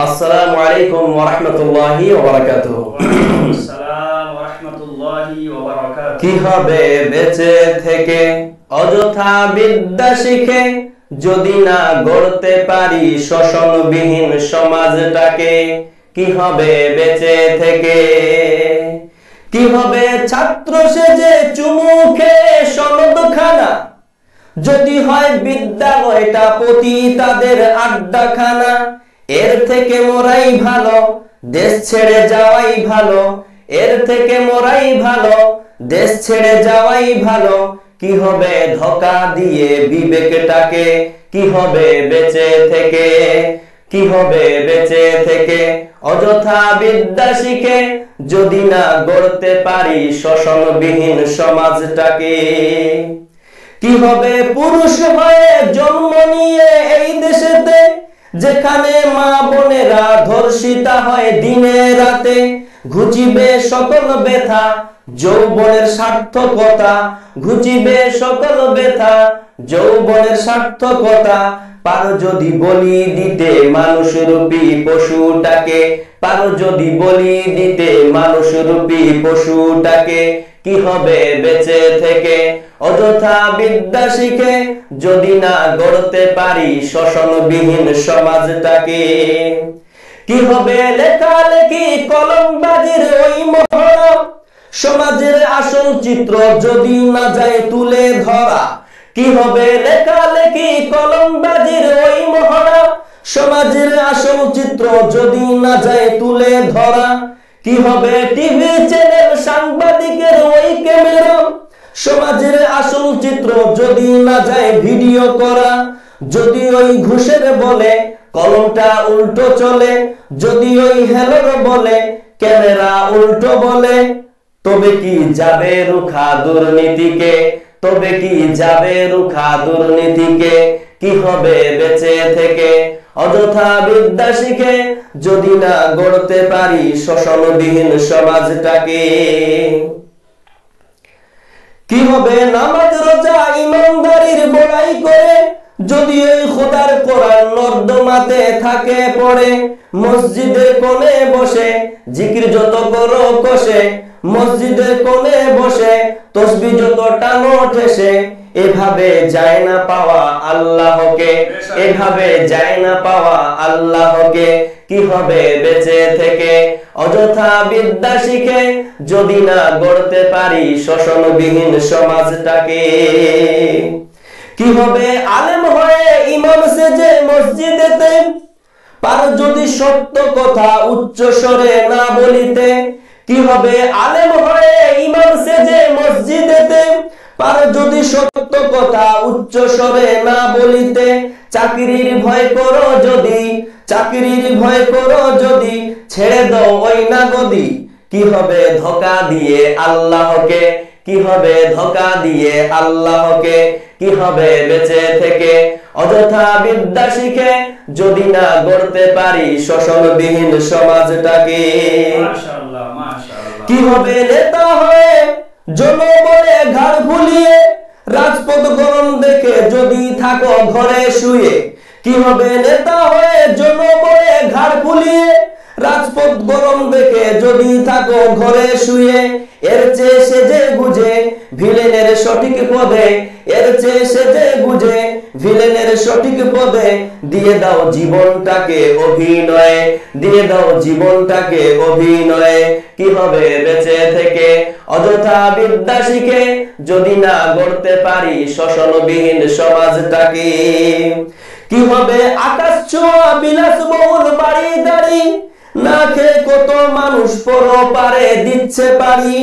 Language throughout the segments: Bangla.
আসসালামু আলাইকুম ওয়া রাহমাতুল্লাহি ওয়া বারাকাতুহু। আসসালাম ওয়া রাহমাতুল্লাহি ওয়া বারাকাতুহু। কি হবে বেঁচে থেকে অযথা বিদ্যা শিখে, যদি না গড়তে পারি শোষণবিহীন সমাজটাকে? কি হবে বেঁচে থেকে? কি হবে ছাত্র সেজে চুমু খেয়ে সনদখানা, যদি হয় বিদ্যালয়টা পতিতাদের আড্ডাখানা? এর থেকে মোরাই ভালো দেশ ছেড়ে যাওয়াই ভালো, এর থেকে মোরাই ভালো দেশ ছেড়ে যাওয়াই ভালো। কি হবে ধোঁকা দিয়ে বিবেকটাকে? কি হবে বেঁচে থেকে? কি হবে বেঁচে থেকে অযথা বিদ্যা শিখে, যদি না গড়তে পারি শোষণবিহীন সমাজটাকে? কি হবে পুরুষ হয়ে জন্ম নিয়ে এই দেশেতে, যেখানে মা বোনেরা ধর্ষিতা হয় দিনে রাতে? ঘুচিবে সকল ব্যথা যৌবনের সার্থকতা, ঘুচিবে সকল ব্যথা যৌবনের সার্থকতা। পারো যদি বলি দিতে মানুষরূপী পশুটাকে, পারো যদি বলি দিতে মানুষরূপী পশুটাকে? কি হবে বেঁচে থেকে অযথা বিদ্যা শিখে, যদি না গড়তে পারি শোষণবিহীন সমাজটাকে? কি হবে লেখালেখি কলমবাজির ওই মহড়া, সমাজের আসল চিত্র যদি না যায় তুলে ধরা? কি হবে লেখালেখি কলমবাজির ওই মহড়া, সমাজের আসল চিত্র যদি না যায় তুলে ধরা? কি হবে টিভি চ্যানেল সাংবাদিকের ওই ক্যামেরা, সমাজের আসল চিত্র যদি না যায় ভিডিও করা? যদি ওই ঘুষের বলে কলমটা উল্টো চলে, যদি ওই হেলোর বলে ক্যামেরা উল্টো বলে, তবে কি যাবে রুখা দুর্নীতিকে? তবে কি যাবে রুখা দুর্নীতিকে? কি হবে বেঁচে থেকে অযথা বিদ্যা শিখে, যদি না গড়তে পারি শোষণবিহীন সমাজটাকে? কি হবে নামাজ রোজা ইমানদারির বড়াই করে, যদি ওই খোদার কোরআন নর্দমাতে থাকে পড়ে? মসজিদের কোণে বসে জিকির যত করো কষে, মসজিদের কোণে বসে তসবিহ যত টানো ঠেসে, এভাবে যায় না পাওয়া আল্লাহকে, এভাবে যায় না পাওয়া আল্লাহকে। কি হবে বেঁচে থেকে অযথা বিদ্যা শিখে, যদি না গড়তে পারি শোষণবিহীন সমাজটাকে? কি হবে আলেম হয়ে ইমাম সেজে মসজিদেতে, পারো যদি সত্য কথা উচ্চ স্বরে না বলিতে? কি হবে আলেম হয়ে ইমাম সেজে মসজিদেতে, পারো যদি সত্য কথা উচ্চ স্বরে না বলিতে? চাকরির ভয় করো যদি, চাকরির ভয় করো যদি, ছেড়ে দাও ওই না গদি। কি হবে ধোঁকা দিয়ে আল্লাহকে? কি হবে ধোঁকা দিয়ে আল্লাহকে? কি হবে বেঁচে থেকে অযথা বিদ্যা শিখে, যদি না গড়তে পারি শোষণবিহীন সমাজটাকে? মাশাআল্লাহ মাশাআল্লাহ। কি হবে নেতা হয়ে জনবলে ঘাড় ফুলিয়ে, রাজপথ গরম দেখে যদি থাকো ঘরে শুয়ে? কি হবে নেতা হয়ে জনবলে ঘাড় ফুলিয়ে, রাজপথ গরম দেখে যদি থাকো ঘরে শুয়ে? এর চেয়ে সেজে বুঝে ভিলেনের সঠিক পদে, এর চেয়ে সেজে বুঝে ভিলেনের সঠিক পদে, দিয়ে দাও জীবনটাকে অভিনয়ে, দিয়ে দাও জীবনটাকে অভিনয়ে। কি হবে বেঁচে থেকে অযথা বিদ্যা শিখে, যদি না গড়তে পারি শোষণবিহীন সমাজটাকে? কি হবে আকাশ ছোঁয়া বিলাসবহুল বাড়ি গাড়ি, না খেয়ে কত মানুষ পরপারে দিচ্ছে পারি?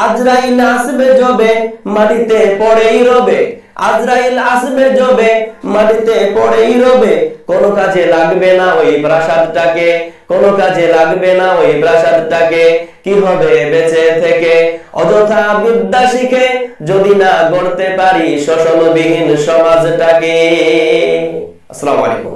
আজরাইল আসবে যবে মাটিতে পড়েই রবে, আজরাইল আসবে যবে মাটিতে পড়েই রবে। কোনো কাজে লাগবে না ওই প্রাসাদটাকে, কোনো কাজে লাগবে না ওই প্রাসাদটাকে। কি হবে বেঁচে থেকে অযথা বিদ্যা শিখে, যদি না গড়তে পারি শোষণবিহীন সমাজটাকে? আসসালামু আলাইকুম।